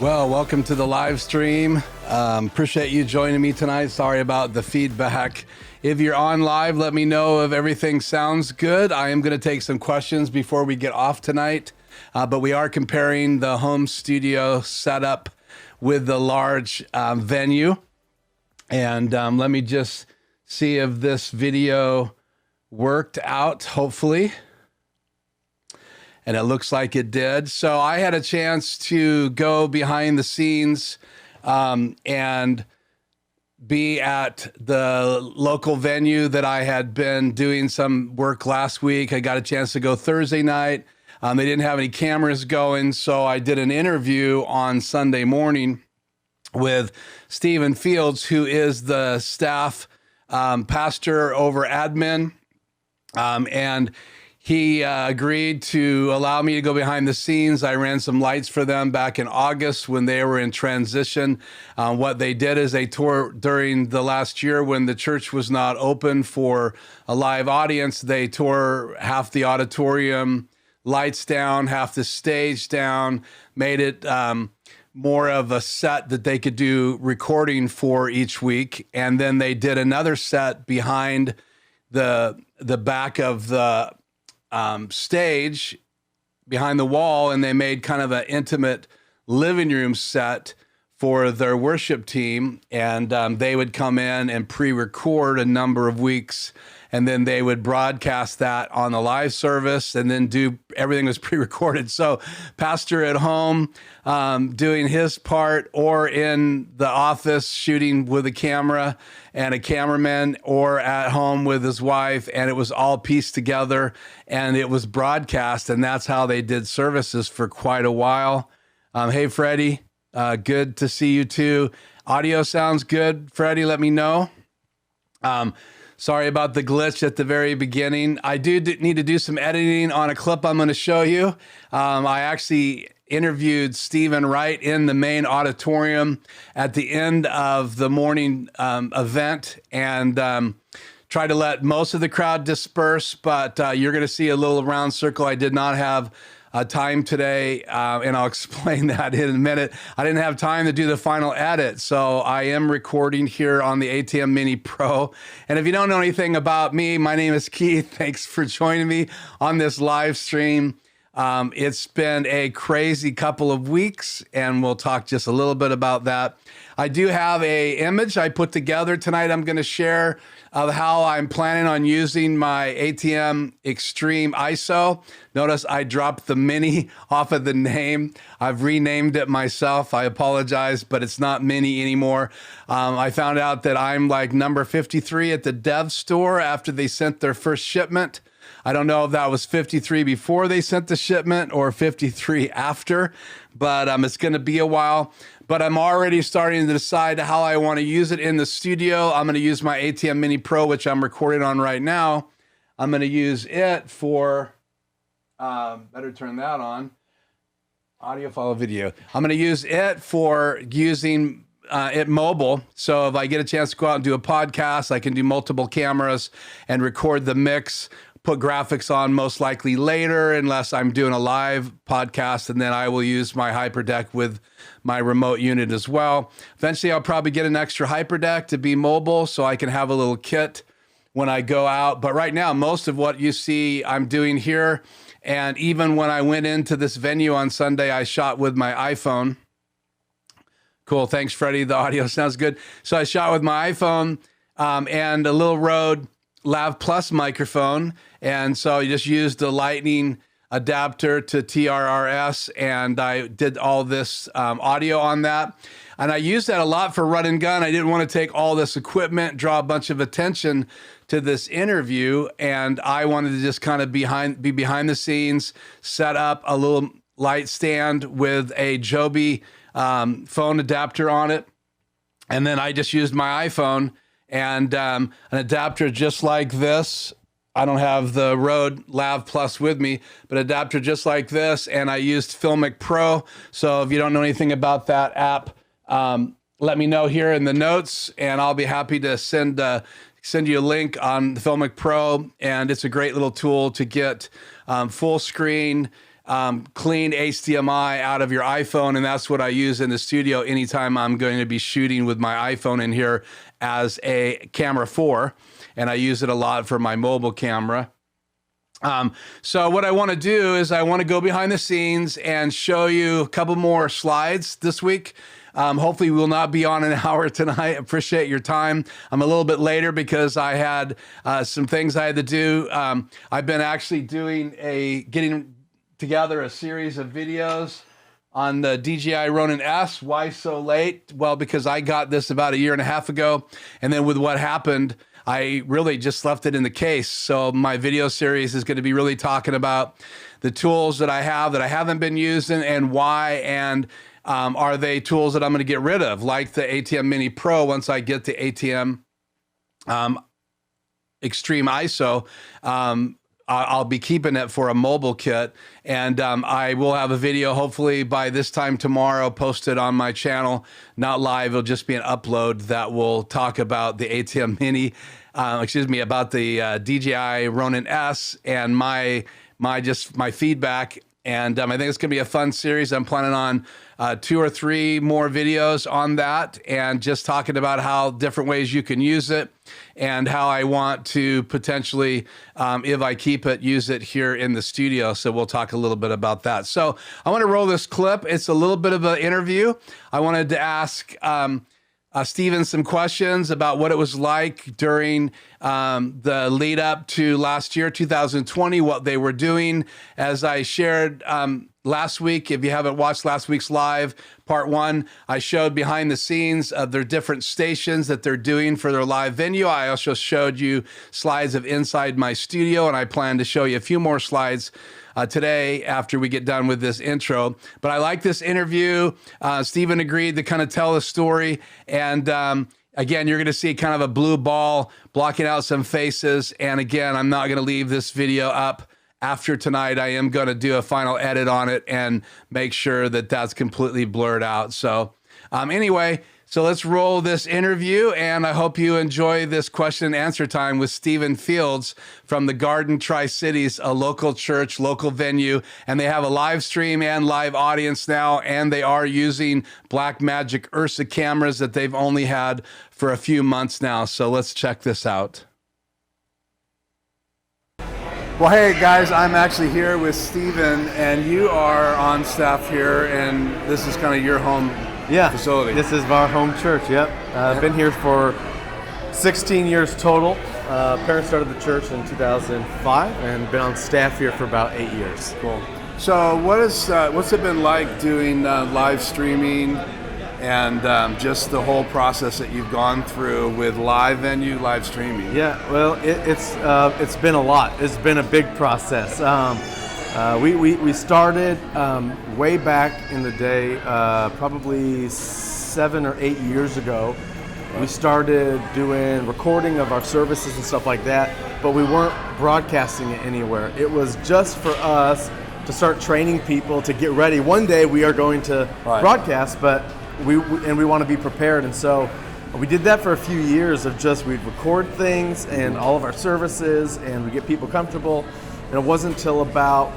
Well, welcome to the live stream. Appreciate you joining me tonight. Sorry about the feedback. If you're on live, let me know if everything sounds good. I am going to take some questions before we get off tonight, but we are comparing the home studio setup with the large venue. And let me just see if this video worked out, hopefully. And it looks like it did. So I had a chance to go behind the scenes and be at the local venue that I had been doing some work last week. I got a chance to go Thursday night. They didn't have any cameras going, so I did an interview on Sunday morning with Stephen Fields, who is the staff pastor over admin. And he agreed to allow me to go behind the scenes. I ran some lights for them back in August when they were in transition. What they did is they toured during the last year when the church was not open for a live audience. They tore half the auditorium, lights down, half the stage down, made it more of a set that they could do recording for each week. And then they did another set behind the back of the stage behind the wall, and they made kind of an intimate living room set for their worship team. And they would come in and pre-record a number of weeks, and then they would broadcast that on the live service, and then everything was pre-recorded. So pastor at home doing his part, or in the office shooting with a camera and a cameraman, or at home with his wife, and it was all pieced together and it was broadcast. And that's how they did services for quite a while. Hey, Freddie, good to see you too. Audio sounds good. Freddie, let me know. Sorry about the glitch at the very beginning. I do need to do some editing on a clip I'm going to show you. I actually interviewed Stephen right in the main auditorium at the end of the morning event, and tried to let most of the crowd disperse, but you're going to see a little round circle. I did not have time today, and I'll explain that in a minute. I didn't have time to do the final edit, so I am recording here on the ATEM Mini Pro. And if you don't know anything about me, my name is Keith. Thanks for joining me on this live stream. It's been a crazy couple of weeks, and we'll talk just a little bit about that. I do have an image I put together tonight I'm going to share of how I'm planning on using my ATEM Extreme ISO. Notice I dropped the Mini off of the name. I've renamed it myself. I apologize, but it's not Mini anymore. I found out that I'm like number 53 at the dev store after they sent their first shipment. I don't know if that was 53 before they sent the shipment or 53 after, but it's going to be a while. But I'm already starting to decide how I want to use it in the studio. I'm going to use my ATEM Mini Pro, which I'm recording on right now. I'm going to use it for, better turn that on, audio follow video. I'm going to use it for using it mobile. So if I get a chance to go out and do a podcast, I can do multiple cameras and record the mix, put graphics on most likely later, unless I'm doing a live podcast, and then I will use my Hyperdeck with my remote unit as well. Eventually, I'll probably get an extra Hyperdeck to be mobile so I can have a little kit when I go out. But right now, most of what you see I'm doing here, and even when I went into this venue on Sunday, I shot with my iPhone. Cool, thanks, Freddie. The audio sounds good. So I shot with my iPhone and a little Rode Lav Plus microphone, and so you just used the Lightning adapter to TRRS, and I did all this audio on that. And I used that a lot for run and gun. I didn't want to take all this equipment, draw a bunch of attention to this interview, and I wanted to just kind of be behind the scenes, set up a little light stand with a Joby phone adapter on it, and then I just used my iPhone and an adapter just like this. I don't have the Rode Lav Plus with me, but adapter just like this, and I used Filmic Pro. So if you don't know anything about that app, let me know here in the notes, and I'll be happy to send you a link on the Filmic Pro. And it's a great little tool to get full screen clean HDMI out of your iPhone, and that's what I use in the studio anytime I'm going to be shooting with my iPhone in here as a camera 4, and I use it a lot for my mobile camera. So what I want to do is I want to go behind the scenes and show you a couple more slides this week. Hopefully we will not be on an hour tonight. Appreciate your time. I'm a little bit later because I had some things I had to do. I've been actually getting together a series of videos on the DJI Ronin S. Why so late? Well, because I got this about a year and a half ago, and then with what happened, I really just left it in the case. So my video series is going to be really talking about the tools that I have that I haven't been using and why, and are they tools that I'm going to get rid of, like the ATEM Mini Pro once I get the ATEM Extreme ISO. I'll be keeping it for a mobile kit, and I will have a video hopefully by this time tomorrow posted on my channel, not live. It'll just be an upload that will talk about the ATEM Mini, about the DJI Ronin S and my feedback. And I think it's going to be a fun series. I'm planning on 2 or 3 more videos on that, and just talking about how different ways you can use it and how I want to potentially, if I keep it, use it here in the studio. So we'll talk a little bit about that. So I want to roll this clip. It's a little bit of an interview. I wanted to ask Steven some questions about what it was like during the lead up to last year, 2020, what they were doing. As I shared last week, if you haven't watched last week's live, part 1, I showed behind the scenes of their different stations that they're doing for their live venue. I also showed you slides of inside my studio, and I plan to show you a few more slides today after we get done with this intro. But I like this interview. Steven agreed to kind of tell the story. And again, you're going to see kind of a blue ball blocking out some faces. And again, I'm not going to leave this video up after tonight. I am going to do a final edit on it and make sure that that's completely blurred out. So anyway, so let's roll this interview, and I hope you enjoy this question and answer time with Steven Fields from the Garden Tri-Cities, a local church, local venue, and they have a live stream and live audience now, and they are using Blackmagic Ursa cameras that they've only had for a few months now. So let's check this out. Well, hey guys, I'm actually here with Steven, and you are on staff here, and this is kind of your home facility. This is our home church, yep. I've been here for 16 years total. Parents started the church in 2005 and been on staff here for about 8 years. Cool. So what's it been like doing live streaming and just the whole process that you've gone through with live venue, live streaming? Yeah, well, it's been a lot. It's been a big process. We started way back in the day, probably 7 or 8 years ago. We started doing recording of our services and stuff like that, but we weren't broadcasting it anywhere. It was just for us to start training people to get ready. One day we are going to broadcast, but we want to be prepared. And so we did that for a few years of just, we'd record things and all of our services, and we get people comfortable. And it wasn't until about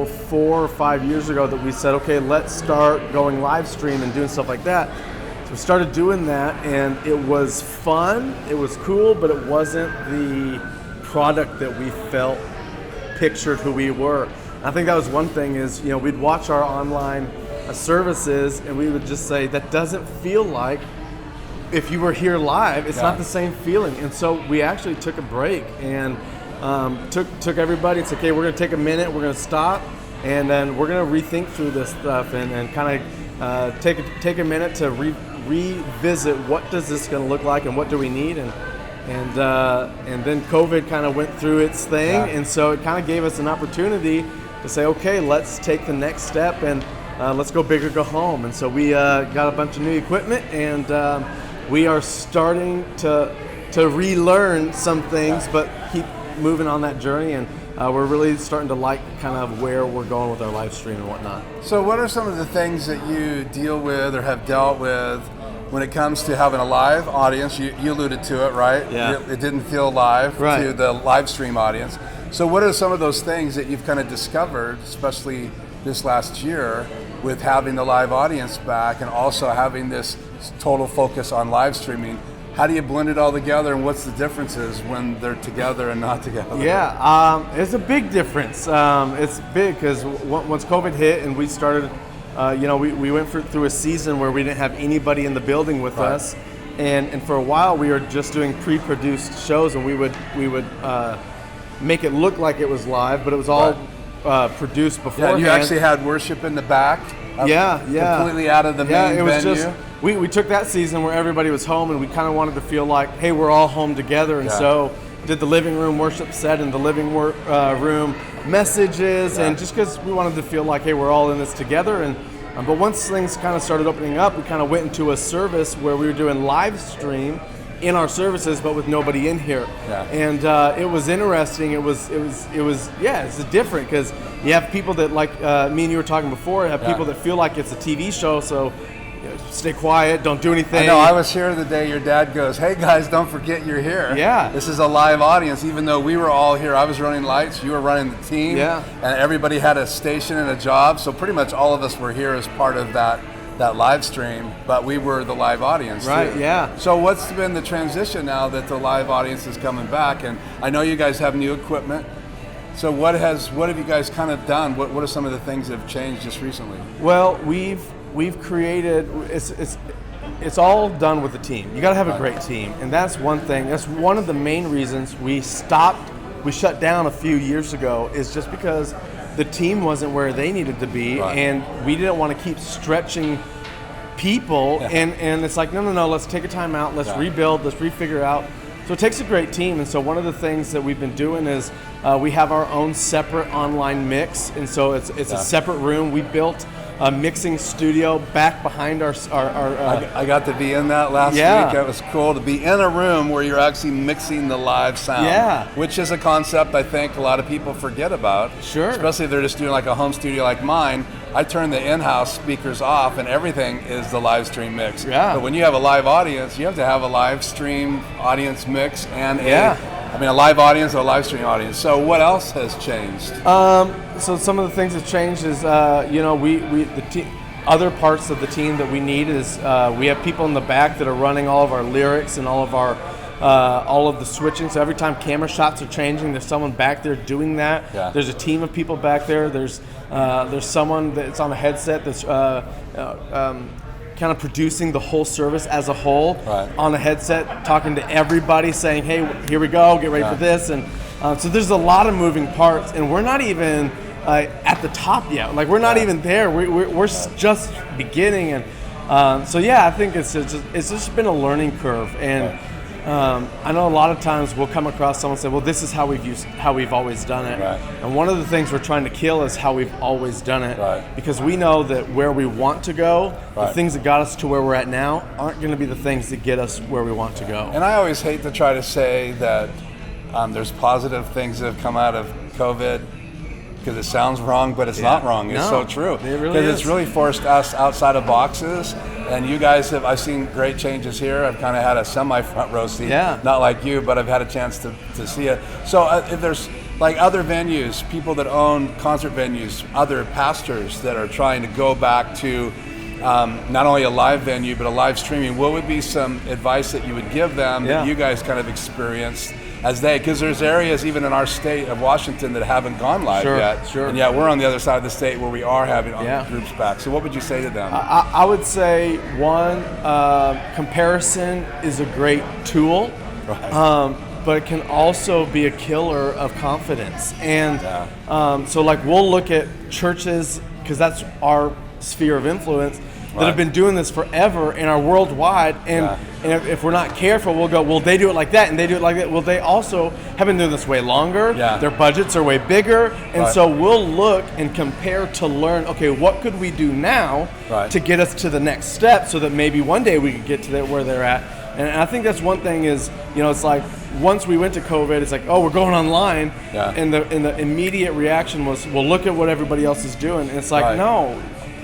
4 or 5 years ago that we said, okay, let's start going live stream and doing stuff like that. So we started doing that, and it was fun, it was cool, but it wasn't the product that we felt pictured who we were. And I think that was one thing is, we'd watch our online services and we would just say, that doesn't feel like if you were here live, it's not the same feeling. And so we actually took a break and took everybody. It's okay, we're going to take a minute, we're going to stop, and then we're going to rethink through this stuff and kind of take a minute to revisit what does this going to look like and what do we need, and then COVID kind of went through its thing, and so it kind of gave us an opportunity to say, okay, let's take the next step and let's go big or go home. And so we got a bunch of new equipment, and we are starting to relearn some things, but keep moving on that journey, and we're really starting to like kind of where we're going with our live stream and whatnot. So what are some of the things that you deal with or have dealt with when it comes to having a live audience? You alluded to it, right? Yeah. It didn't feel live to the live stream audience. So what are some of those things that you've kind of discovered, especially this last year with having the live audience back and also having this total focus on live streaming. How do you blend it all together, and what's the differences when they're together and not together? Yeah, it's a big difference. It's big because once COVID hit and we started, we went through a season where we didn't have anybody in the building with us, and for a while we were just doing pre-produced shows, and we would make it look like it was live, but it was all produced beforehand. Yeah, you actually had worship in the back. Completely out of the main venue. We took that season where everybody was home, and we kind of wanted to feel like, hey, we're all home together, and so did the living room worship set and the living room messages, and just because we wanted to feel like, hey, we're all in this together. And but once things kind of started opening up, we kind of went into a service where we were doing live stream in our services, but with nobody in here. And it was interesting. It was it's different because you have people that, like me and you were talking before, have people that feel like it's a TV show, so stay quiet, don't do anything. I know, I was here the day your dad goes, hey guys, don't forget you're here. Yeah. This is a live audience, even though we were all here. I was running lights, you were running the team, and everybody had a station and a job, so pretty much all of us were here as part of that live stream, but we were the live audience too. So what's been the transition now that the live audience is coming back? And I know you guys have new equipment. So what have you guys kind of done? What are some of the things that have changed just recently? Well, we've created, it's all done with the team. You got to have a great team, and that's one thing. That's one of the main reasons we shut down a few years ago, is just because the team wasn't where they needed to be, and we didn't want to keep stretching people, and it's like, no, let's take a time out, let's rebuild, let's refigure out. So it takes a great team, and so one of the things that we've been doing is we have our own separate online mix, and so it's a separate room. We built a mixing studio back behind our I got to be in that last week. It was cool to be in a room where you're actually mixing the live sound, which is a concept I think a lot of people forget about. Especially if they're just doing like a home studio like mine. I turn the in-house speakers off and everything is the live stream mix. But when you have a live audience, you have to have a live stream audience mix and a live audience or a live stream audience. So what else has changed? So some of the things that changed is, other parts of the team that we need is we have people in the back that are running all of our lyrics and all of the switching. So every time camera shots are changing, there's someone back there doing that. There's a team of people back there. There's someone that's on a headset that's kind of producing the whole service as a whole on a headset, talking to everybody, saying, hey, here we go, get ready for this. And so there's a lot of moving parts, and we're not even at the top yet. Like, we're not even there. We're just beginning. And I think it's just been a learning curve. And I know a lot of times we'll come across someone and say, well, this is how we've always done it. And one of the things we're trying to kill is how we've always done it. Because we know that where we want to go, the things that got us to where we're at now aren't going to be the things that get us where we want to go. And I always hate to try to say that there's positive things that have come out of COVID, because it sounds wrong, but it's not wrong. It's so true. Because it's really forced us outside of boxes. And you guys I've seen great changes here. I've kind of had a semi-front row seat. Not like you, but I've had a chance to see it. So if there's like other venues, people that own concert venues, other pastors that are trying to go back to not only a live venue, but a live streaming, what would be some advice that you would give them that you guys kind of experienced because there's areas even in our state of Washington that haven't gone live yet. And yet we're on the other side of the state where we are having groups back. So what would you say to them? I would say, one, comparison is a great tool, but it can also be a killer of confidence. And so like we'll look at churches, because that's our sphere of influence, that have been doing this forever and are worldwide, and if we're not careful, we'll go, well, they do it like that and they do it like that. Well, they also have been doing this way longer. Their budgets are way bigger, and so we'll look and compare to learn, okay, what could we do now to get us to the next step, so that maybe one day we could get to where they're at. And I think that's one thing is, it's like once we went to COVID, it's like, oh, we're going online, and the immediate reaction was, well, look at what everybody else is doing, and it's like, no.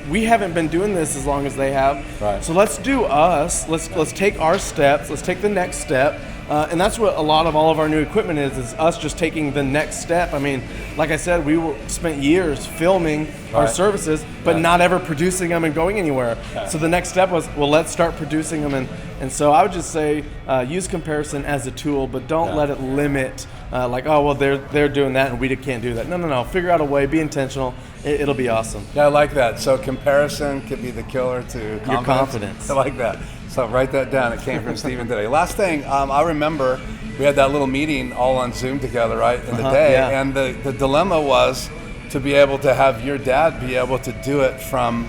We haven't been doing this as long as they have. So let's do us. Let's take our steps. Let's take the next step. And that's what a lot of all of our new equipment is us just taking the next step. I mean, like I said, spent years filming our services, but not ever producing them and going anywhere. So the next step was, well, let's start producing them. And so I would just say use comparison as a tool, but don't let it limit like, oh, well, they're doing that and we can't do that. No. Figure out a way, be intentional. It'll be awesome. Yeah, I like that. So comparison could be the killer to confidence. Your confidence. I like that. So write that down. It came from Steven today. Last thing, I remember we had that little meeting all on Zoom together, right, in the day. Yeah. And the dilemma was to be able to have your dad be able to do it from,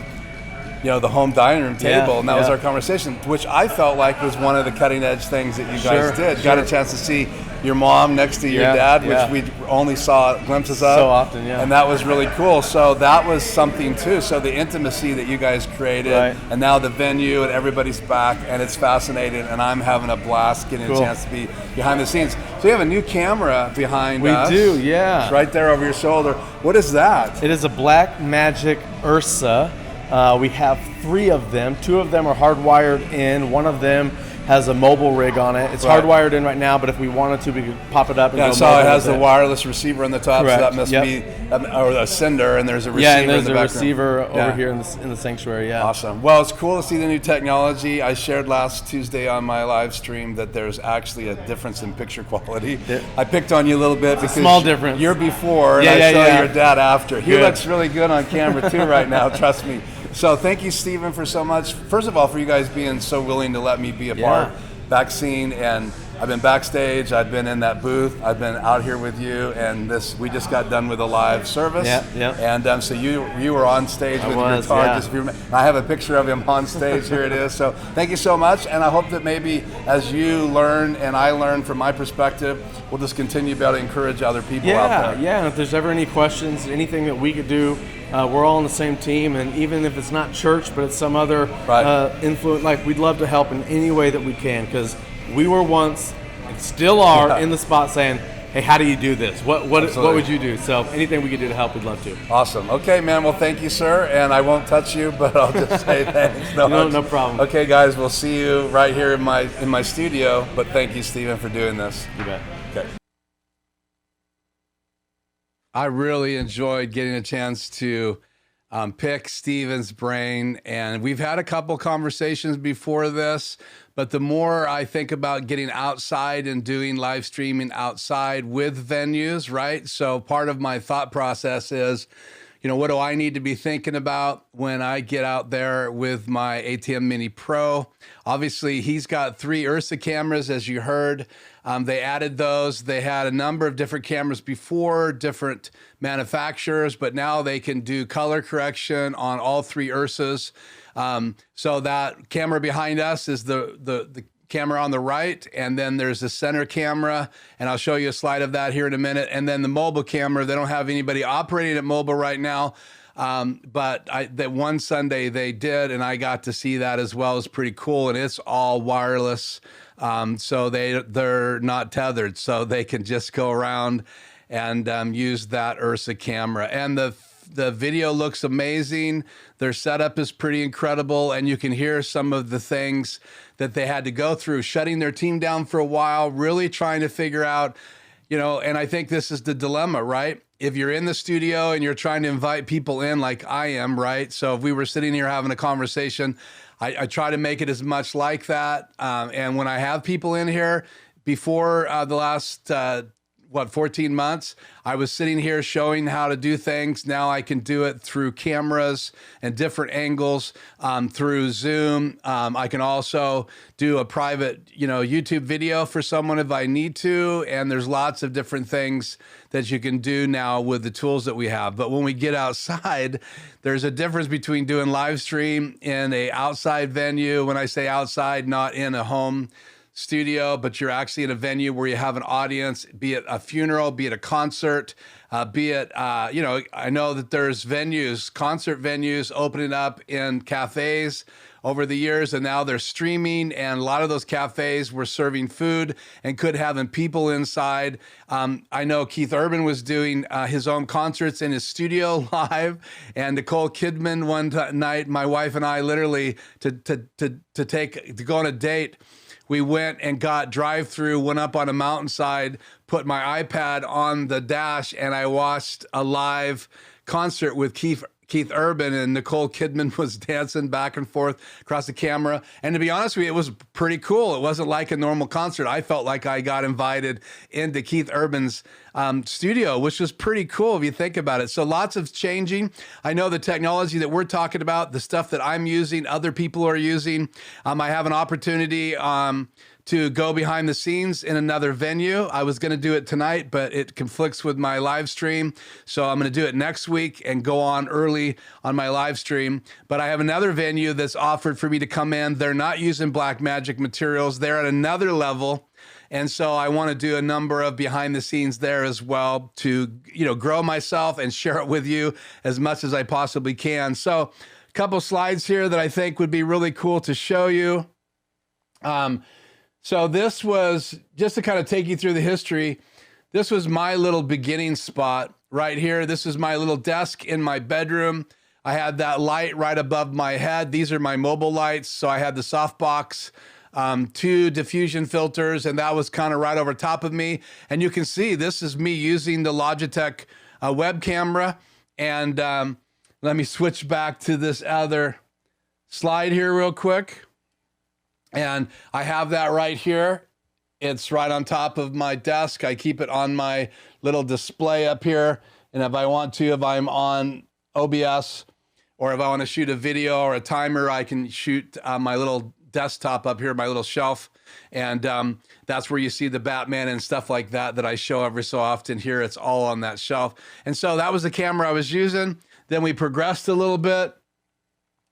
the home dining room table. And that was our conversation, which I felt like was one of the cutting edge things that you guys did. Got a chance to see your mom next to your dad, which we only saw glimpses of. So often, And that was really cool. So that was something too. So the intimacy that you guys created, and now the venue and everybody's back, and it's fascinating, and I'm having a blast getting a chance to be behind the scenes. So you have a new camera behind us. We do, yeah. It's right there over your shoulder. What is that? It is a Blackmagic Ursa. We have 3 of them. 2 of them are hardwired in. One of them has a mobile rig on it. It's hardwired in right now, but if we wanted to, we could pop it up and go mobile. So it has the wireless receiver on the top, Correct. so that must be, or a sender, and there's a receiver and there's in the a background. receiver over here in the sanctuary, Awesome. Well, it's cool to see the new technology. I shared last Tuesday on my live stream that there's actually a difference in picture quality. I picked on you a little bit because small difference. You're before, and I saw your dad after. He looks really good on camera too right now, trust me. So thank you, Steven, for so much. First of all, for you guys being so willing to let me be a part, back scene, and I've been backstage, I've been in that booth, I've been out here with you, and we just got done with a live service. And so you were on stage with your guitar. I have a picture of him on stage, here it is. So thank you so much, and I hope that maybe as you learn and I learn from my perspective, we'll just continue to be able to encourage other people out there. And if there's ever any questions, anything that we could do, we're all on the same team, and even if it's not church, but it's some other influence, like we'd love to help in any way that we can, because we were once, and still are, in the spot saying, hey, how do you do this? What would you do? So anything we could do to help, we'd love to. Awesome. Okay, man. Well, thank you, sir. And I won't touch you, but I'll just say thanks. No problem. Okay, guys. We'll see you right here in my studio. But thank you, Steven, for doing this. You bet. Okay. I really enjoyed getting a chance to pick Steven's brain, and we've had a couple conversations before this, but the more I think about getting outside and doing live streaming outside with venues, right? So part of my thought process is, what do I need to be thinking about when I get out there with my ATEM Mini Pro? Obviously, he's got 3 Ursa cameras, as you heard. They added those. They had a number of different cameras before, different manufacturers, but now they can do color correction on all 3 Ursas. So that camera behind us is the camera on the right, and then there's a center camera, and I'll show you a slide of that here in a minute. And then the mobile camera, they don't have anybody operating at mobile right now, but that one Sunday they did, and I got to see that as well. It's pretty cool, and it's all wireless, so they're not tethered, so they can just go around and use that Ursa camera. And the video looks amazing. Their setup is pretty incredible, and you can hear some of the things that they had to go through, shutting their team down for a while, really trying to figure out, and I think this is the dilemma, right? If you're in the studio and you're trying to invite people in like I am, right? So if we were sitting here having a conversation, I try to make it as much like that. And when I have people in here, before the last 14 months, I was sitting here showing how to do things. Now I can do it through cameras and different angles, through Zoom. I can also do a private, YouTube video for someone if I need to. And there's lots of different things that you can do now with the tools that we have. But when we get outside, there's a difference between doing live stream in a outside venue. When I say outside, not in a home studio, but you're actually in a venue where you have an audience, be it a funeral, be it a concert, be it, you know, I know that there's venues, concert venues opening up in cafes over the years, and now they're streaming, and a lot of those cafes were serving food and could having people inside. I know Keith Urban was doing his own concerts in his studio live, and Nicole Kidman one night, my wife and I literally to go on a date, we went and got drive-through, went up on a mountainside, put my iPad on the dash, and I watched a live concert with Keith Urban, and Nicole Kidman was dancing back and forth across the camera. And to be honest with you, it was pretty cool. It wasn't like a normal concert. I felt like I got invited into Keith Urban's studio, which was pretty cool if you think about it. So lots of changing. I know the technology that we're talking about, the stuff that I'm using, other people are using. I have an opportunity to go behind the scenes in another venue. I was going to do it tonight, but it conflicts with my live stream. So I'm going to do it next week and go on early on my live stream. But I have another venue that's offered for me to come in. They're not using Blackmagic materials. They're at another level. And so I want to do a number of behind the scenes there as well to, you know, grow myself and share it with you as much as I possibly can. So a couple slides here that I think would be really cool to show you. So this was, just to kind of take you through the history, this was my little beginning spot right here. This is my little desk in my bedroom. I had that light right above my head. These are my mobile lights. So I had the softbox, 2 diffusion filters, and that was kind of right over top of me. And you can see this is me using the Logitech web camera. And let me switch back to this other slide here real quick. And I have that right here. It's right on top of my desk. I keep it on my little display up here. And if I want to, if I'm on OBS or if I want to shoot a video or a timer, I can shoot my little desktop up here, my little shelf. And that's where you see the Batman and stuff like that that I show every so often here. It's all on that shelf. And so that was the camera I was using. Then we progressed a little bit.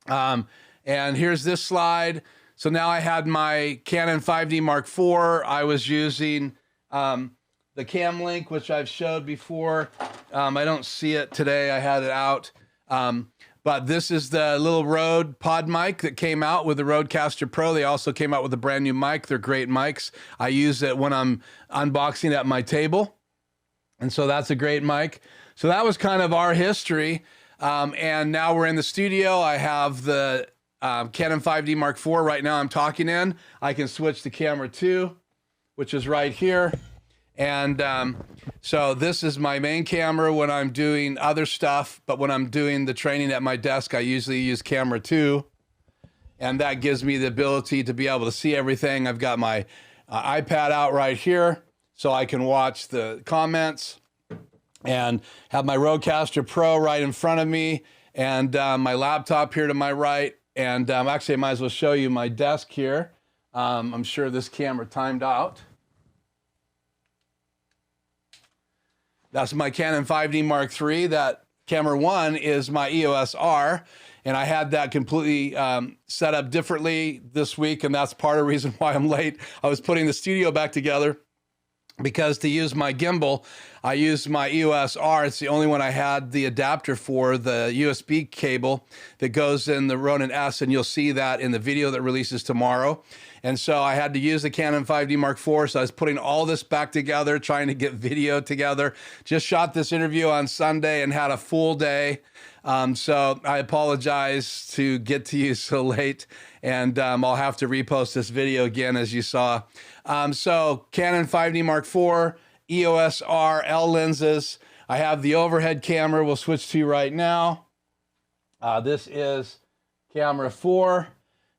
And here's this slide. So now I had my Canon 5D Mark IV. I was using the Cam Link, which I've showed before. I don't see it today. I had it out. But this is the little Rode pod mic that came out with the Rodecaster Pro. They also came out with a brand new mic. They're great mics. I use it when I'm unboxing at my table. And so that's a great mic. So that was kind of our history. And now we're in the studio. I have the Canon 5D Mark IV right now I'm talking in. I can switch to camera 2, which is right here. And so this is my main camera when I'm doing other stuff, but when I'm doing the training at my desk, I usually use camera 2. And that gives me the ability to be able to see everything. I've got my iPad out right here, so I can watch the comments and have my Rodecaster Pro right in front of me and my laptop here to my right. And actually, I might as well show you my desk here. I'm sure this camera timed out. That's my Canon 5D Mark III. That camera 1 is my EOS R. And I had that completely set up differently this week. And that's part of the reason why I'm late. I was putting the studio back together because to use my gimbal, I used my EOS R. It's the only one I had the adapter for, the USB cable that goes in the Ronin S, and you'll see that in the video that releases tomorrow. And so I had to use the Canon 5D Mark IV, so I was putting all this back together, trying to get video together. Just shot this interview on Sunday and had a full day. So I apologize to get to you so late, and I'll have to repost this video again, as you saw. So Canon 5D Mark IV, EOS R, L lenses. I have the overhead camera we'll switch to right now. This is camera 4.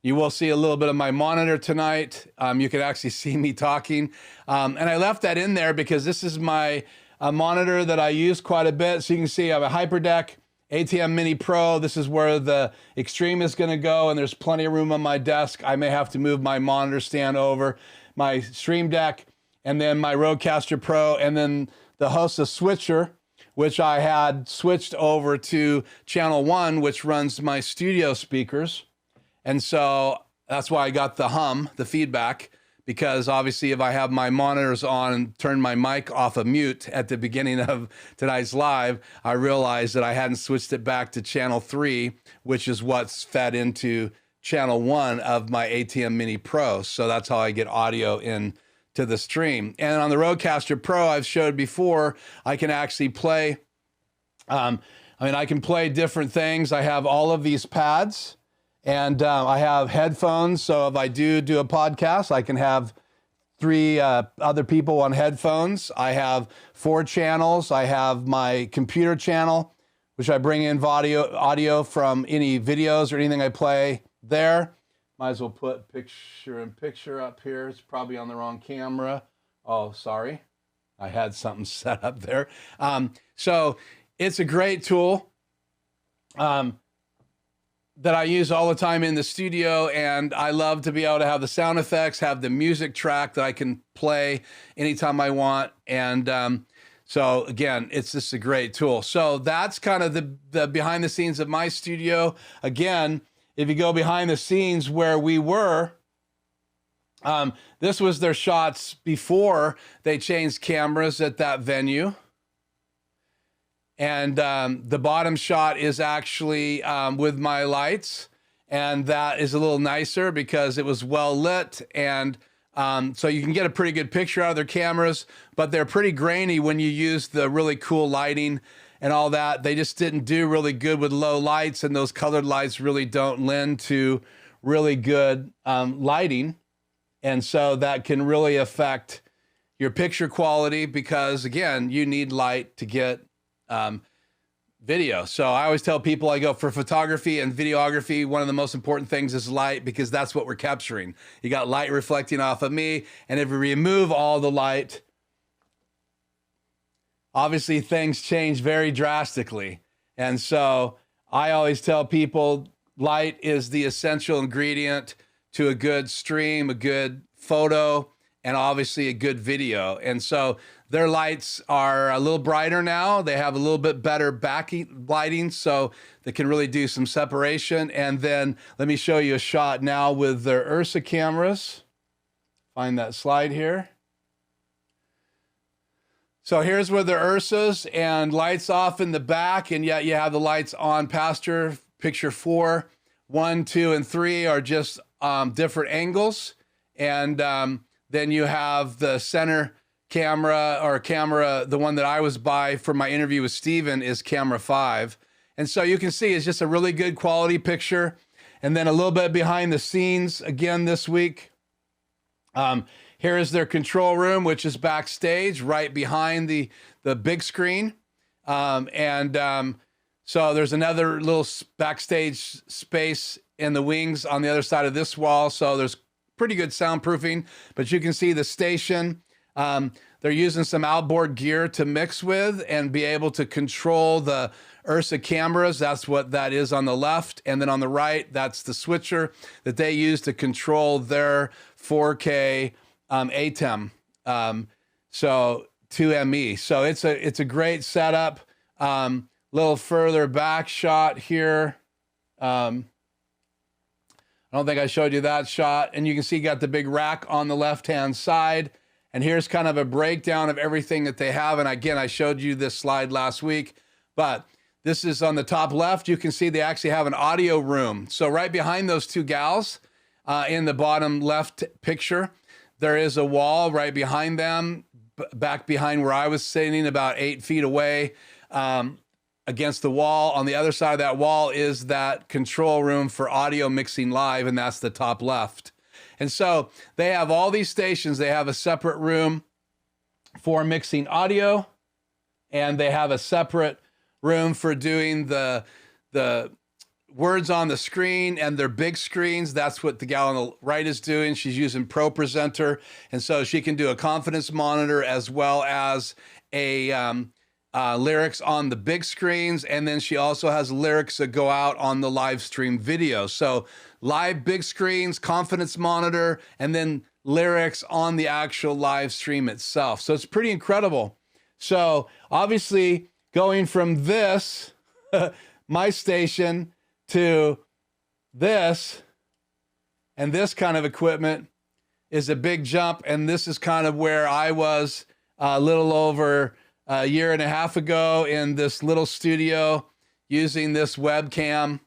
You will see a little bit of my monitor tonight. You can actually see me talking. And I left that in there because this is my monitor that I use quite a bit. So you can see I have a Hyperdeck ATEM Mini Pro. This is where the Extreme is gonna go, and there's plenty of room on my desk. I may have to move my monitor stand over, my Stream Deck, and then my Rodecaster Pro, and then the Hossa switcher, which I had switched over to channel 1, which runs my studio speakers. And so that's why I got the hum, the feedback, because obviously if I have my monitors on and turn my mic off of mute at the beginning of tonight's live, I realized that I hadn't switched it back to channel 3, which is what's fed into channel 1 of my ATEM Mini Pro. So that's how I get audio in to the stream. And on the Rodecaster Pro, I've showed before, I can actually play, I can play different things. I have all of these pads, and I have headphones. So if I do a podcast, I can have 3 other people on headphones. I have 4 channels. I have my computer channel, which I bring in audio from any videos or anything I play there. Might as well put picture-in-picture up here. It's probably on the wrong camera. Oh, sorry. I had something set up there. So it's a great tool that I use all the time in the studio, and I love to be able to have the sound effects, have the music track that I can play anytime I want. And so again, it's just a great tool. So that's kind of the behind the scenes of my studio. Again, if you go behind the scenes where we were, this was their shots before they changed cameras at that venue. And the bottom shot is actually with my lights, and that is a little nicer because it was well lit, and so you can get a pretty good picture out of their cameras, but they're pretty grainy when you use the really cool lighting and all that. They just didn't do really good with low lights, and those colored lights really don't lend to really good lighting, and so that can really affect your picture quality because, again, you need light to get video. So I always tell people, I go, for photography and videography, one of the most important things is light, because that's what we're capturing. You got light reflecting off of me, and if we remove all the light, obviously things change very drastically. And so I always tell people light is the essential ingredient to a good stream, a good photo, and obviously a good video. And so their lights are a little brighter now. They have a little bit better backlighting, so they can really do some separation. And then let me show you a shot now with their Ursa cameras. Find that slide here. So here's where the Ursas, and lights off in the back, and yet you have the lights on past her. Picture 4, 1, 2, and 3 are just different angles. And then you have the center camera, the one that I was by for my interview with Steven is camera 5. And so you can see it's just a really good quality picture. And then a little bit behind the scenes again this week. Here is their control room, which is backstage right behind the big screen. So there's another little backstage space in the wings on the other side of this wall. So there's pretty good soundproofing, but you can see the station. They're using some outboard gear to mix with and be able to control the Ursa cameras. That's what that is on the left. And then on the right, that's the switcher that they use to control their 4K ATEM, so 2ME. So it's a great setup. Little further back shot here. I don't think I showed you that shot. And you can see you got the big rack on the left-hand side. And here's kind of a breakdown of everything that they have. And again, I showed you this slide last week, but this is on the top left. You can see they actually have an audio room. So right behind those 2 gals in the bottom left picture, there is a wall right behind them, back behind where I was sitting about 8 feet away. Against the wall. On the other side of that wall is that control room for audio mixing live, and that's the top left. And so they have all these stations. They have a separate room for mixing audio, and they have a separate room for doing the words on the screen and their big screens. That's what the gal on the right is doing. She's using Pro Presenter, and so she can do a confidence monitor as well as a lyrics on the big screens, and then she also has lyrics that go out on the live stream video. So live big screens, confidence monitor, and then lyrics on the actual live stream itself. So it's pretty incredible. So obviously going from this, my station, to this and this kind of equipment, is a big jump. And this is kind of where I was a little over a year and a half ago in this little studio using this webcam.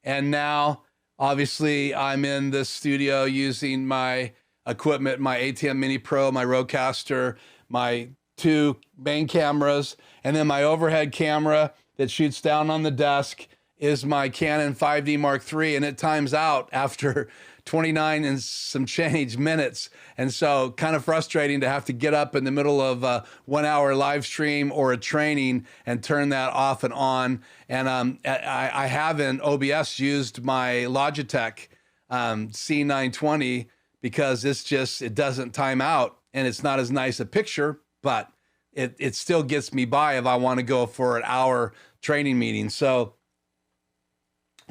And now, obviously, I'm in this studio using my equipment, my ATEM Mini Pro, my Rodecaster, my 2 main cameras, and then my overhead camera that shoots down on the desk is my Canon 5D Mark III, and it times out after 29 and some change minutes. And so kind of frustrating to have to get up in the middle of a 1 hour live stream or a training and turn that off and on. And I have in OBS used my Logitech C920 because it doesn't time out, and it's not as nice a picture, but it still gets me by if I want to go for an hour training meeting. So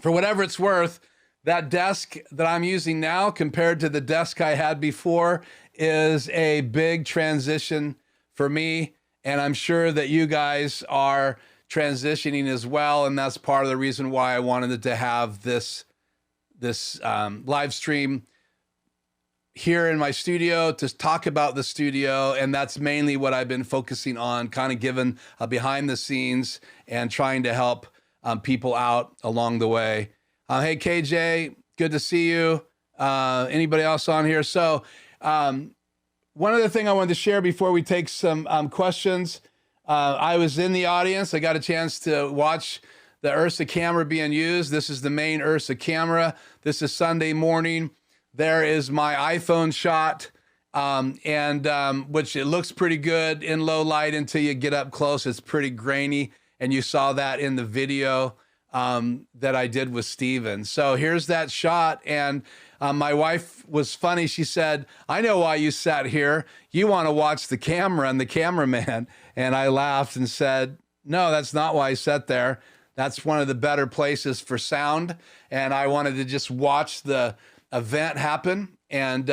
for whatever it's worth, that desk that I'm using now compared to the desk I had before is a big transition for me. And I'm sure that you guys are transitioning as well. And that's part of the reason why I wanted to have this live stream here in my studio to talk about the studio. And that's mainly what I've been focusing on, kind of giving a behind the scenes and trying to help people out along the way. Hey, KJ, good to see you. Anybody else on here? So one other thing I wanted to share before we take some questions. I was in the audience. I got a chance to watch the Ursa camera being used. This is the main Ursa camera. This is Sunday morning. There is my iPhone shot, which it looks pretty good in low light until you get up close. It's pretty grainy. And you saw that in the video that I did with Steven. So here's that shot. And my wife was funny. She said, I know why you sat here. You want to watch the camera and the cameraman. And I laughed and said, no, that's not why I sat there. That's one of the better places for sound. And I wanted to just watch the event happen and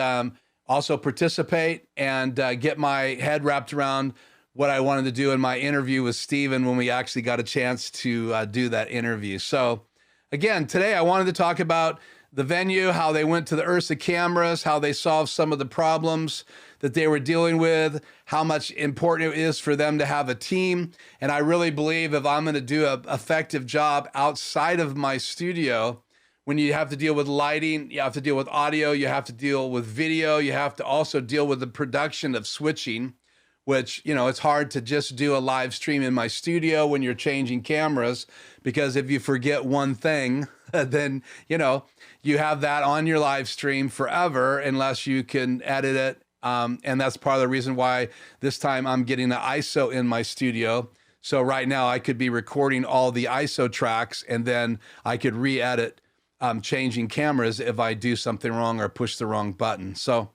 also participate and get my head wrapped around what I wanted to do in my interview with Steven when we actually got a chance to do that interview. So again, today I wanted to talk about the venue, how they went to the Ursa cameras, how they solved some of the problems that they were dealing with, how much important it is for them to have a team. And I really believe if I'm going to do an effective job outside of my studio, when you have to deal with lighting, you have to deal with audio, you have to deal with video, you have to also deal with the production of switching, which, it's hard to just do a live stream in my studio when you're changing cameras, because if you forget one thing, then, you have that on your live stream forever unless you can edit it. And that's part of the reason why this time I'm getting the ISO in my studio. So right now I could be recording all the ISO tracks and then I could re-edit changing cameras if I do something wrong or push the wrong button. So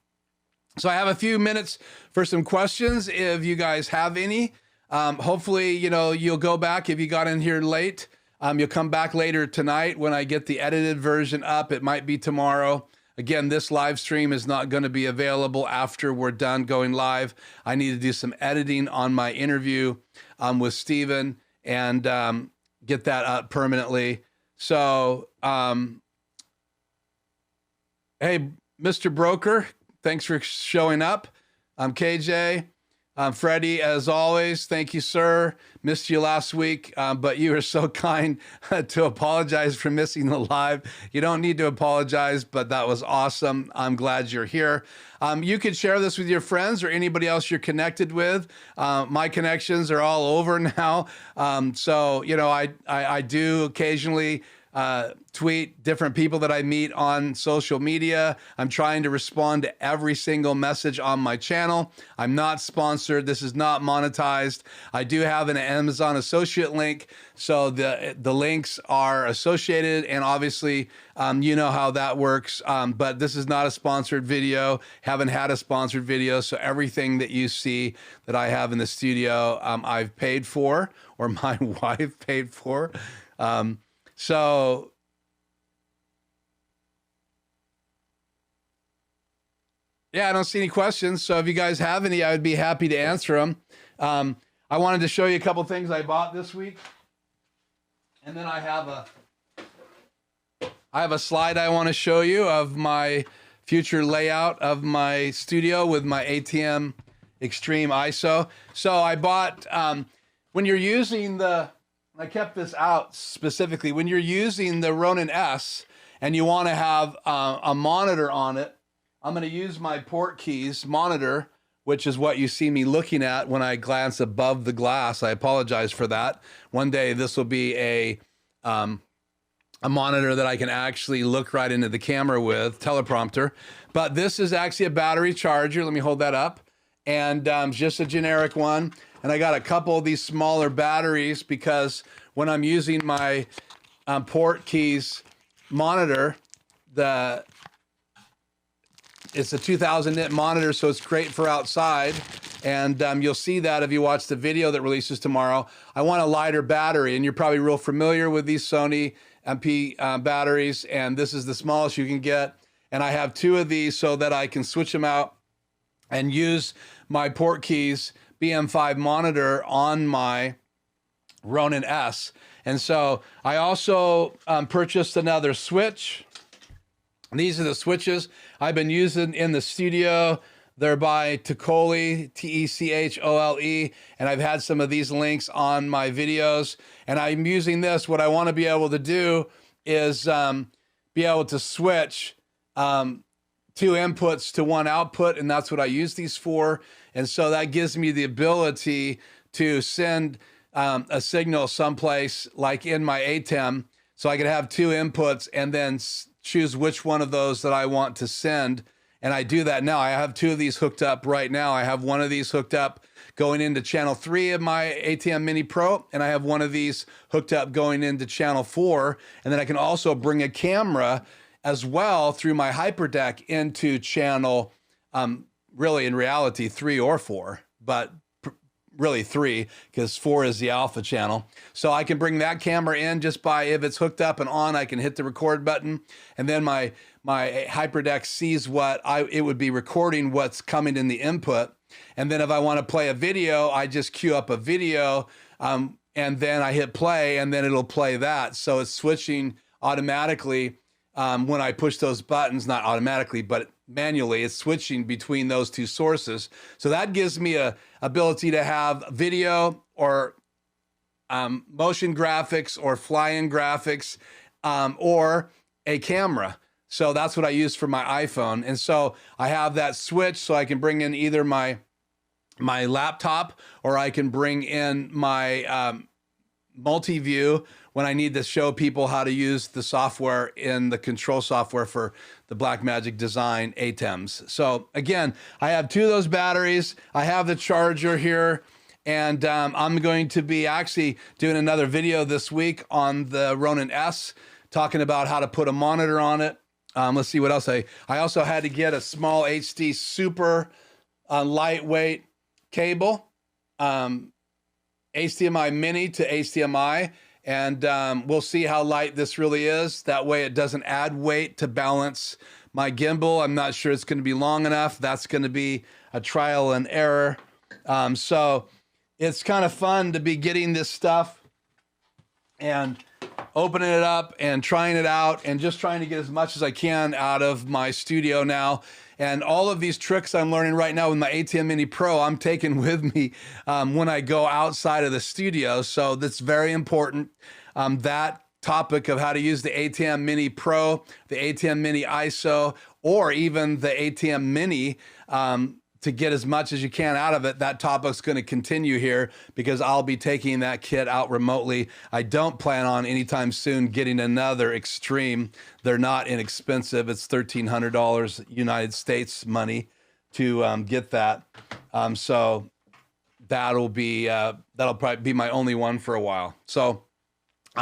I have a few minutes for some questions if you guys have any. Hopefully, you'll go back if you got in here late. You'll come back later tonight when I get the edited version up. It might be tomorrow. Again, this live stream is not going to be available after we're done going live. I need to do some editing on my interview with Steven and get that up permanently. So, hey, Mr. Broker, thanks for showing up. I'm KJ. Freddie, as always, thank you, sir. Missed you last week, but you were so kind to apologize for missing the live. You don't need to apologize, but that was awesome. I'm glad you're here. You could share this with your friends or anybody else you're connected with. My connections are all over now. So, I do occasionally tweet different people that I meet on social media. I'm trying to respond to every single message on my channel. I'm not sponsored. This is not monetized. I do have an Amazon associate link, so the links are associated, and obviously you know how that works, but this is not a sponsored video. Haven't had a sponsored video, so everything that you see that I have in the studio, I've paid for, or my wife paid for. So yeah, I don't see any questions. So if you guys have any, I would be happy to answer them. I wanted to show you a couple things I bought this week. And then I have a slide I want to show you of my future layout of my studio with my ATEM Extreme ISO. So I bought, when you're using I kept this out specifically, when you're using the Ronin S and you want to have a monitor on it, I'm going to use my Portkeys monitor, which is what you see me looking at when I glance above the glass. I apologize for that. One day this will be a monitor that I can actually look right into the camera with, teleprompter. But this is actually a battery charger. Let me hold that up. And just a generic one. And I got a couple of these smaller batteries because when I'm using my Portkeys monitor, it's a 2000 nit monitor, so it's great for outside. And you'll see that if you watch the video that releases tomorrow. I want a lighter battery, and you're probably real familiar with these Sony Mp batteries, and this is the smallest you can get. And I have 2 of these so that I can switch them out and use my Portkeys BM5 monitor on my Ronin S. And so I also purchased another switch. These are the switches I've been using in the studio. They're by Techole, Techole, and I've had some of these links on my videos. And I'm using this. What I want to be able to do is be able to switch 2 inputs to 1 output, and that's what I use these for. And so that gives me the ability to send a signal someplace like in my ATEM, so I could have 2 inputs and then choose which one of those that I want to send. And I do that now. I have 2 of these hooked up right now. I have one of these hooked up going into channel 3 of my ATEM Mini Pro, and I have one of these hooked up going into channel 4. And then I can also bring a camera as well through my Hyperdeck into channel, really in reality 3 or 4, but really 3, because 4 is the alpha channel. So I can bring that camera in just by, if it's hooked up and on, I can hit the record button, and then my Hyperdeck sees what it would be recording, what's coming in the input. And then if I want to play a video, I just queue up a video, and then I hit play, and then it'll play that. So it's switching automatically when I push those buttons, not automatically, but manually, it's switching between those 2 sources. So that gives me a ability to have video or motion graphics or fly-in graphics or a camera. So that's what I use for my iPhone. And so I have that switch so I can bring in either my laptop, or I can bring in my multi-view when I need to show people how to use the software in the control software for the Blackmagic Design ATEMs. So again, I have 2 of those batteries. I have the charger here, and I'm going to be actually doing another video this week on the Ronin S, talking about how to put a monitor on it. Let's see what else I also had to get a small HD super lightweight cable, HDMI mini to HDMI, and we'll see how light this really is. That way it doesn't add weight to balance my gimbal. I'm not sure it's going to be long enough. That's going to be a trial and error. So it's kind of fun to be getting this stuff and opening it up and trying it out and just trying to get as much as I can out of my studio now. And all of these tricks I'm learning right now with my ATEM Mini Pro, I'm taking with me when I go outside of the studio. So that's very important. That topic of how to use the ATEM Mini Pro, the ATEM Mini ISO, or even the ATEM Mini to get as much as you can out of it, that topic's going to continue here because I'll be taking that kit out remotely. I don't plan on anytime soon getting another Extreme. They're not inexpensive. It's $1,300 United States money to get that. So that'll probably be my only one for a while. So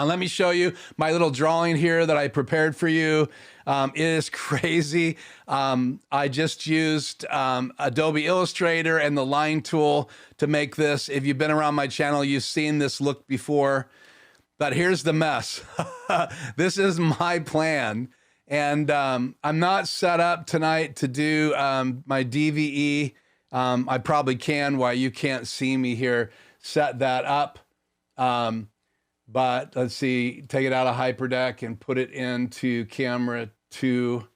let me show you my little drawing here that I prepared for you. It is crazy. I just used Adobe Illustrator and the line tool to make this. If you've been around my channel, you've seen this look before. But here's the mess. This is my plan. And I'm not set up tonight to do my DVE. I probably can while you can't see me here set that up. But let's see, take it out of Hyperdeck and put it into camera 2.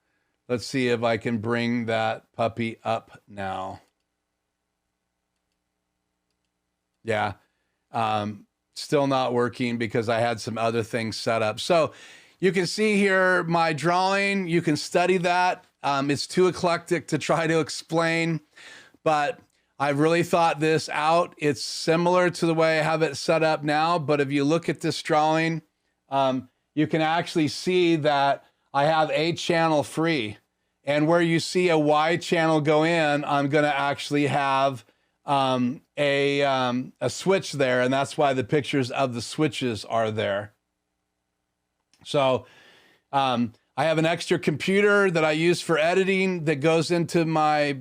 Let's see if I can bring that puppy up now. Yeah, still not working because I had some other things set up. So you can see here my drawing. You can study that. It's too eclectic to try to explain, but I've really thought this out. It's similar to the way I have it set up now, but if you look at this drawing, you can actually see that I have a channel free. And where you see a Y channel go in, I'm gonna actually have a switch there, and that's why the pictures of the switches are there. So I have an extra computer that I use for editing that goes into my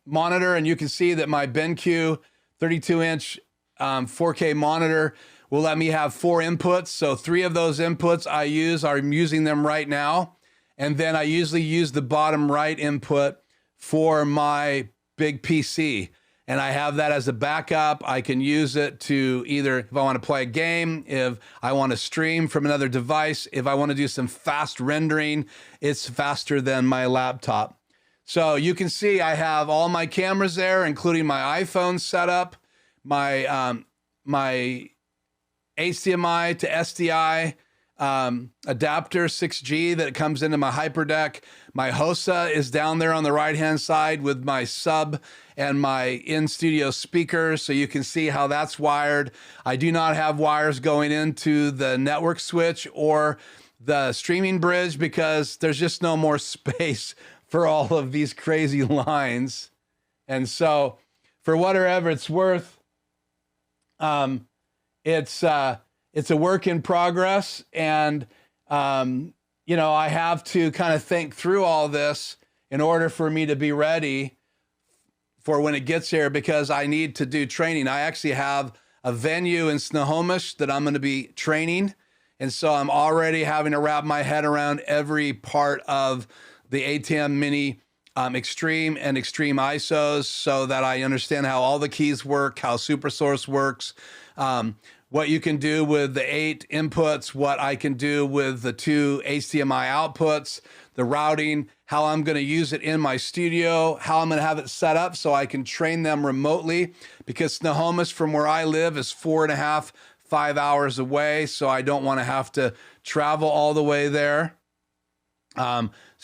monitor, and you can see that my BenQ 32-inch 4K monitor will let me have 4 inputs. So 3 of those inputs I'm using them right now. And then I usually use the bottom right input for my big PC. And I have that as a backup. I can use it to either, if I want to play a game, if I want to stream from another device, if I want to do some fast rendering, it's faster than my laptop. So you can see I have all my cameras there, including my iPhone set up, my my HDMI to SDI adapter 6G that comes into my Hyperdeck. My HOSA is down there on the right-hand side with my sub and my in-studio speakers, so you can see how that's wired. I do not have wires going into the network switch or the streaming bridge because there's just no more space for all of these crazy lines. And so for whatever it's worth, it's a work in progress. And, you know, I have to kind of think through all this in order for me to be ready for when it gets here, because I need to do training. I actually have a venue in Snohomish that I'm going to be training. And so I'm already having to wrap my head around every part of the ATEM Mini Extreme and Extreme ISOs so that I understand how all the keys work, how SuperSource works, what you can do with the 8 inputs, what I can do with the 2 HDMI outputs, the routing, how I'm going to use it in my studio, how I'm going to have it set up so I can train them remotely, because Snohomish from where I live is 4.5, 5 hours away. So I don't want to have to travel all the way there.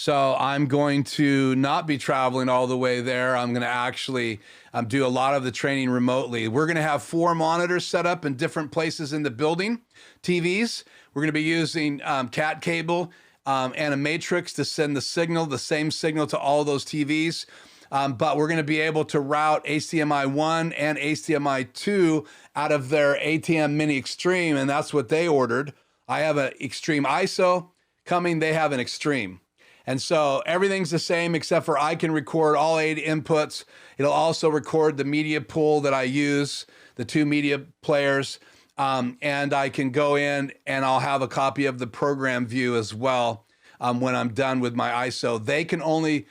So I'm going to not be traveling all the way there. I'm going to actually do a lot of the training remotely. We're going to have 4 monitors set up in different places in the building, TVs. We're going to be using cat cable and a matrix to send the same signal to all those TVs. But we're going to be able to route HDMI 1 and HDMI 2 out of their ATEM Mini Extreme, and that's what they ordered. I have an Extreme ISO coming, they have an Extreme. And so everything's the same except for I can record all 8 inputs. It'll also record the media pool that I use, the 2 media players, and I can go in and I'll have a copy of the program view as well when I'm done with my ISO. They can only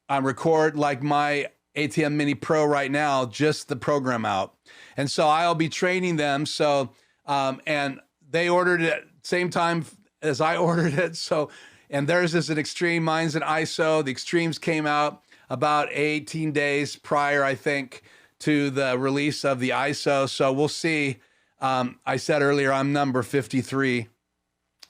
record, like my ATEM Mini Pro right now, just the program out. And so I'll be training them. So, and they ordered it same time as I ordered it. So, and theirs is an Extreme, mine's an ISO. The Extremes came out about 18 days prior, I think, to the release of the ISO. So we'll see. I said earlier, I'm number 53.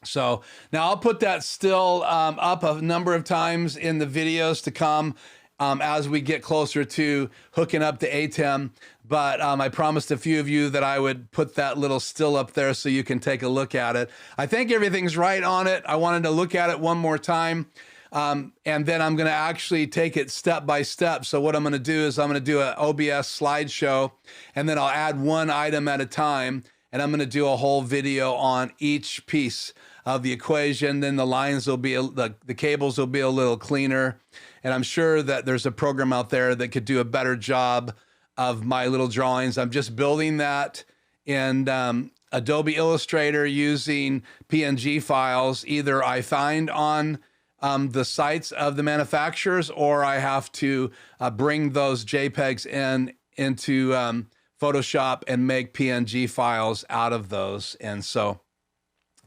So now I'll put that still up a number of times in the videos to come as we get closer to hooking up to ATEM. But I promised a few of you that I would put that little still up there so you can take a look at it. I think everything's right on it. I wanted to look at it one more time. And then I'm going to actually take it step by step. So what I'm going to do is I'm going to do an OBS slideshow, and then I'll add one item at a time. And I'm going to do a whole video on each piece of the equation. Then the lines will be, the cables will be a little cleaner. And I'm sure that there's a program out there that could do a better job of my little drawings. I'm just building that in Adobe Illustrator using PNG files. Either I find on the sites of the manufacturers, or I have to bring those JPEGs into Photoshop and make PNG files out of those. And so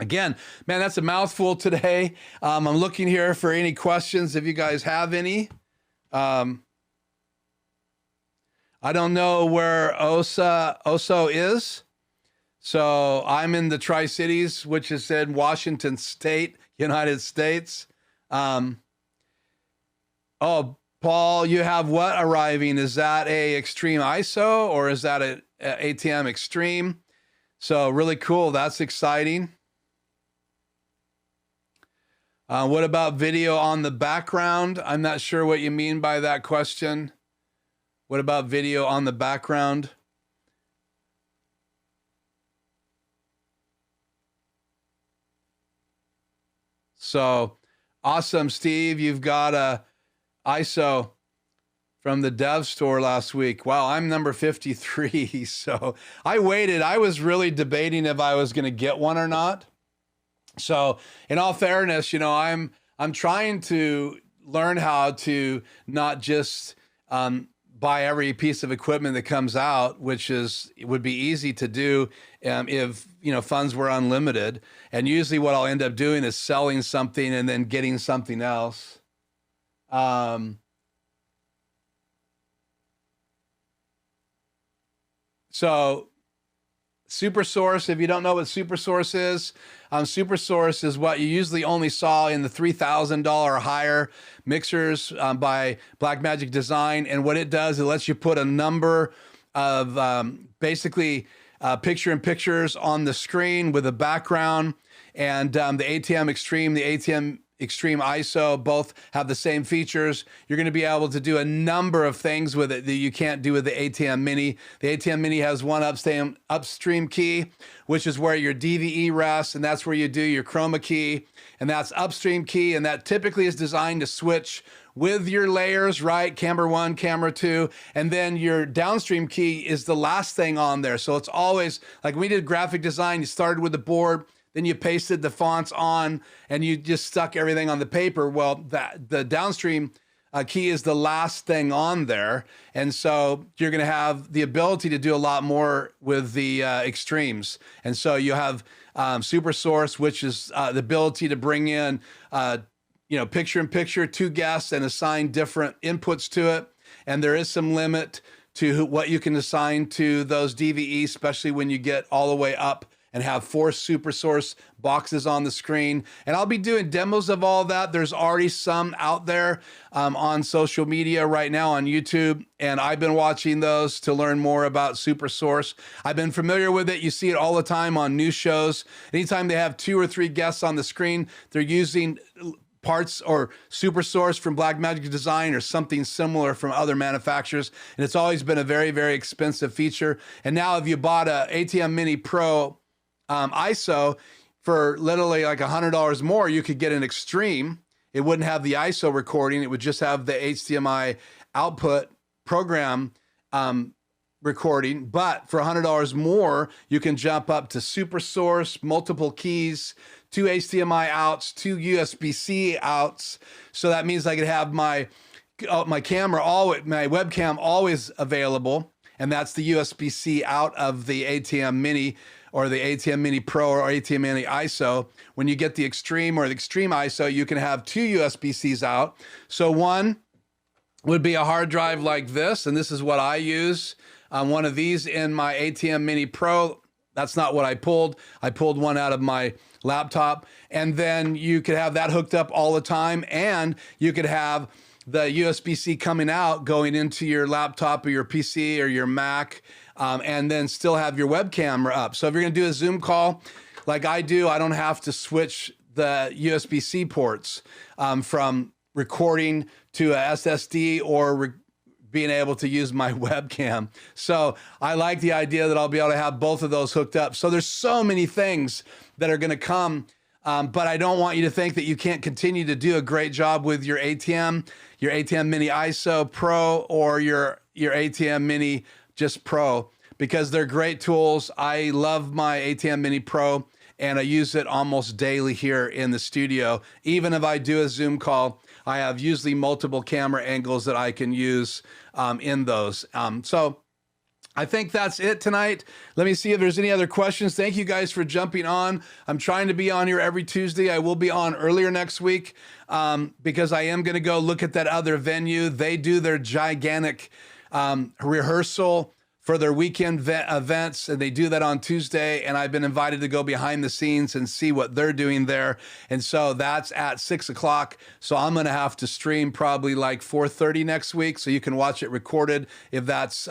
Again, man, that's a mouthful today. I'm looking here for any questions if you guys have any. I don't know where Oso is. So I'm in the Tri-Cities, which is in Washington State, United States. Oh, Paul, you have what arriving? Is that a Extreme ISO or is that a ATEM Extreme? So really cool. That's exciting. What about video on the background? I'm not sure what you mean by that question. What about video on the background? So awesome, Steve. You've got a ISO from the dev store last week. Wow, I'm number 53. So I waited. I was really debating if I was going to get one or not. So in all fairness, you know, I'm trying to learn how to not just buy every piece of equipment that comes out, which would be easy to do if, you know, funds were unlimited. And usually what I'll end up doing is selling something and then getting something else. So SuperSource, if you don't know what SuperSource is, SuperSource is what you usually only saw in the $3,000 or higher mixers by Blackmagic Design. And what it does, it lets you put a number of basically picture-in-pictures on the screen with a background. And the ATEM Extreme, the ATEM Extreme ISO, both have the same features. You're going to be able to do a number of things with it that you can't do with the ATEM Mini. The ATEM Mini has one upstream key, which is where your DVE rests, and that's where you do your chroma key, and that's upstream key, and that typically is designed to switch with your layers, right? Camera 1, camera 2, and then your downstream key is the last thing on there. So it's always, like we did graphic design, you started with the board, then you pasted the fonts on and you just stuck everything on the paper. Well, the downstream key is the last thing on there. And so you're going to have the ability to do a lot more with the extremes. And so you have SuperSource, which is the ability to bring in, you know, picture-in-picture, 2 guests and assign different inputs to it. And there is some limit to what you can assign to those DVEs, especially when you get all the way up and have 4 SuperSource boxes on the screen. And I'll be doing demos of all that. There's already some out there on social media right now on YouTube. And I've been watching those to learn more about SuperSource. I've been familiar with it. You see it all the time on news shows. Anytime they have 2 or 3 guests on the screen, they're using parts or SuperSource from Blackmagic Design or something similar from other manufacturers. And it's always been a very, very expensive feature. And now if you bought a ATEM Mini Pro ISO for literally like $100 more, you could get an Extreme. It wouldn't have the ISO recording. It would just have the HDMI output program recording. But for $100 more, you can jump up to SuperSource, multiple keys, 2 HDMI outs, 2 USB-C outs. So that means I could have my camera, my webcam always available. And that's the USB-C out of the ATEM Mini or the ATEM Mini Pro or ATEM Mini ISO. When you get the Extreme or the Extreme ISO, you can have 2 USB-Cs out. So one would be a hard drive like this, and this is what I use. One of these in my ATEM Mini Pro. That's not what I pulled. I pulled one out of my laptop. And then you could have that hooked up all the time, and you could have the USB-C coming out, going into your laptop or your PC or your Mac, and then still have your webcam up. So if you're gonna do a Zoom call like I do, I don't have to switch the USB-C ports from recording to a SSD or being able to use my webcam. So I like the idea that I'll be able to have both of those hooked up. So there's so many things that are gonna come, but I don't want you to think that you can't continue to do a great job with your ATEM Mini ISO Pro or your ATEM Mini just Pro, because they're great tools. I love my ATEM Mini Pro, and I use it almost daily here in the studio. Even if I do a Zoom call, I have usually multiple camera angles that I can use in those. So I think that's it tonight. Let me see if there's any other questions. Thank you guys for jumping on. I'm trying to be on here every Tuesday. I will be on earlier next week because I am going to go look at that other venue. They do their gigantic rehearsal for their weekend events, and they do that on Tuesday, and I've been invited to go behind the scenes and see what they're doing there. And so that's at 6 o'clock. So I'm going to have to stream probably like 4:30 next week, so you can watch it recorded if that's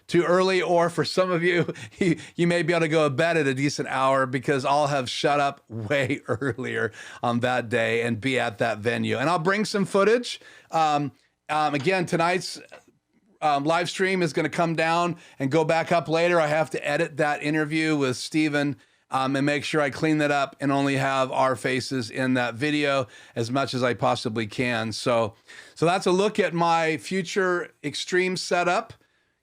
too early, or for some of you, you may be able to go to bed at a decent hour because I'll have shut up way earlier on that day and be at that venue. And I'll bring some footage. Again, tonight's live stream is going to come down and go back up later. I have to edit that interview with Steven and make sure I clean that up and only have our faces in that video as much as I possibly can. So that's a look at my future Extreme setup,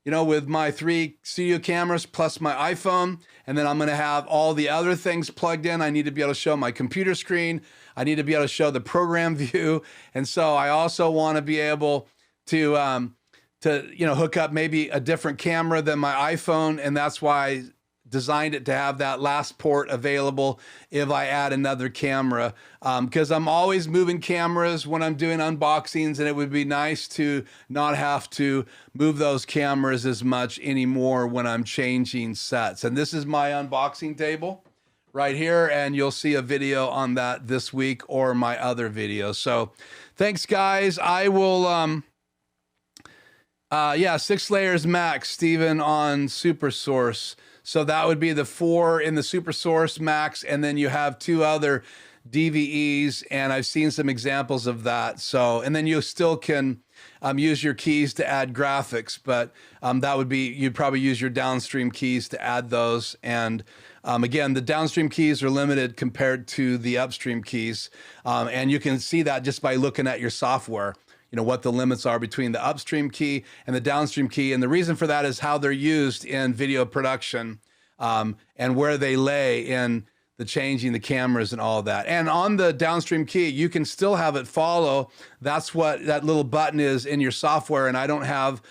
you know, with my 3 studio cameras plus my iPhone. And then I'm going to have all the other things plugged in. I need to be able to show my computer screen. I need to be able to show the program view. And so I also want to be able to hook up maybe a different camera than my iPhone. And that's why I designed it to have that last port available if I add another camera. Because I'm always moving cameras when I'm doing unboxings, and it would be nice to not have to move those cameras as much anymore when I'm changing sets. And this is my unboxing table right here, and you'll see a video on that this week or my other videos. So thanks, guys. I will... 6 layers max, Steven, on Super Source. So that would be the 4 in the Super Source max, and then you have 2 other DVEs, and I've seen some examples of that. So, and then you still can use your keys to add graphics, but that would be, you'd probably use your downstream keys to add those. And again, the downstream keys are limited compared to the upstream keys. And you can see that just by looking at your software, you know, what the limits are between the upstream key and the downstream key. And the reason for that is how they're used in video production and where they lay in the changing the cameras and all of that. And on the downstream key, you can still have it follow. That's what that little button is in your software. And I don't have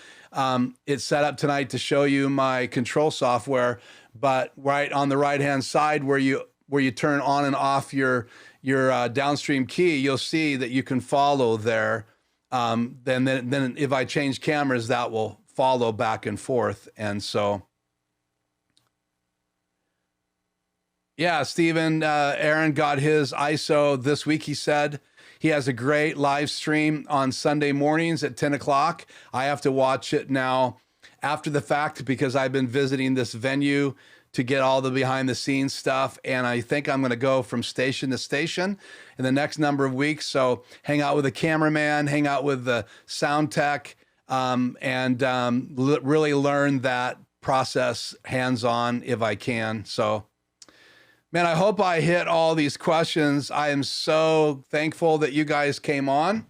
it set up tonight to show you my control software, but right on the right-hand side where you turn on and off your downstream key, you'll see that you can follow there. Then if I change cameras, that will follow back and forth. And so, yeah, Steven, Aaron got his ISO this week. He said he has a great live stream on Sunday mornings at 10 o'clock. I have to watch it now after the fact because I've been visiting this venue to get all the behind the scenes stuff. And I think I'm going to go from station to station in the next number of weeks. So hang out with the cameraman, hang out with the sound tech, and really learn that process hands-on if I can. So, man, I hope I hit all these questions. I am so thankful that you guys came on.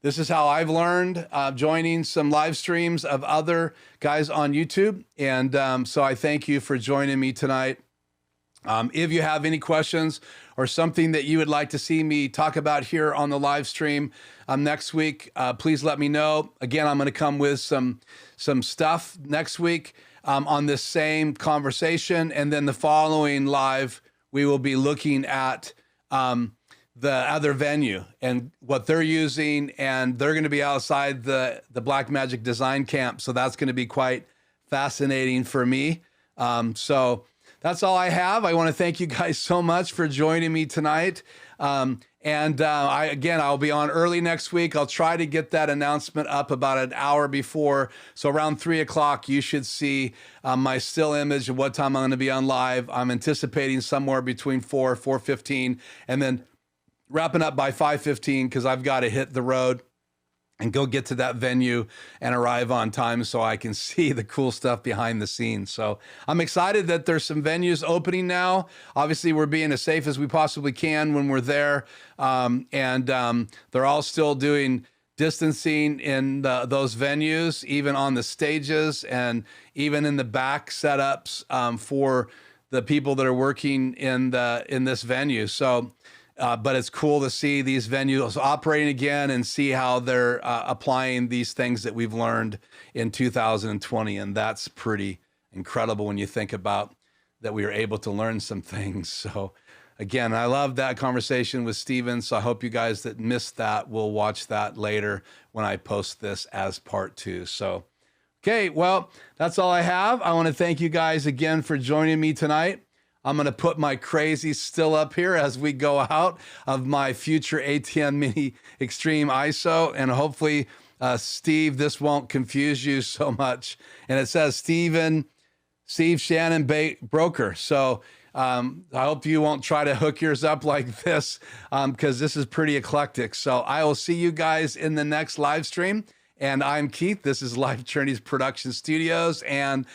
This is how I've learned, joining some live streams of other guys on YouTube. And so I thank you for joining me tonight. If you have any questions or something that you would like to see me talk about here on the live stream next week, please let me know. Again, I'm going to come with some stuff next week on this same conversation. And then the following live, we will be looking at the other venue and what they're using, and they're going to be outside the Blackmagic Design camp. So that's going to be quite fascinating for me. So that's all I have. I want to thank you guys so much for joining me tonight. I'll be on early next week. I'll try to get that announcement up about an hour before. So around 3 o'clock, you should see my still image of what time I'm going to be on live. I'm anticipating somewhere between 4:15, and then wrapping up by 5:15 because I've got to hit the road and go get to that venue and arrive on time so I can see the cool stuff behind the scenes. So I'm excited that there's some venues opening now. Obviously, we're being as safe as we possibly can when we're there. They're all still doing distancing in those venues, even on the stages and even in the back setups for the people that are working in this venue. So But it's cool to see these venues operating again and see how they're applying these things that we've learned in 2020. And that's pretty incredible when you think about that we were able to learn some things. So again, I love that conversation with Steven. So I hope you guys that missed that will watch that later when I post this as part 2. So, okay, well, that's all I have. I want to thank you guys again for joining me tonight. I'm going to put my crazy still up here as we go out of my future ATEM Mini Extreme ISO. And hopefully, Steve, this won't confuse you so much. And it says Steve Shannon Broker. So I hope you won't try to hook yours up like this because this is pretty eclectic. So I will see you guys in the next live stream. And I'm Keith. This is Life Journeys Production Studios. And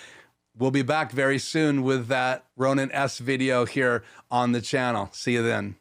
we'll be back very soon with that Ronin S video here on the channel. See you then.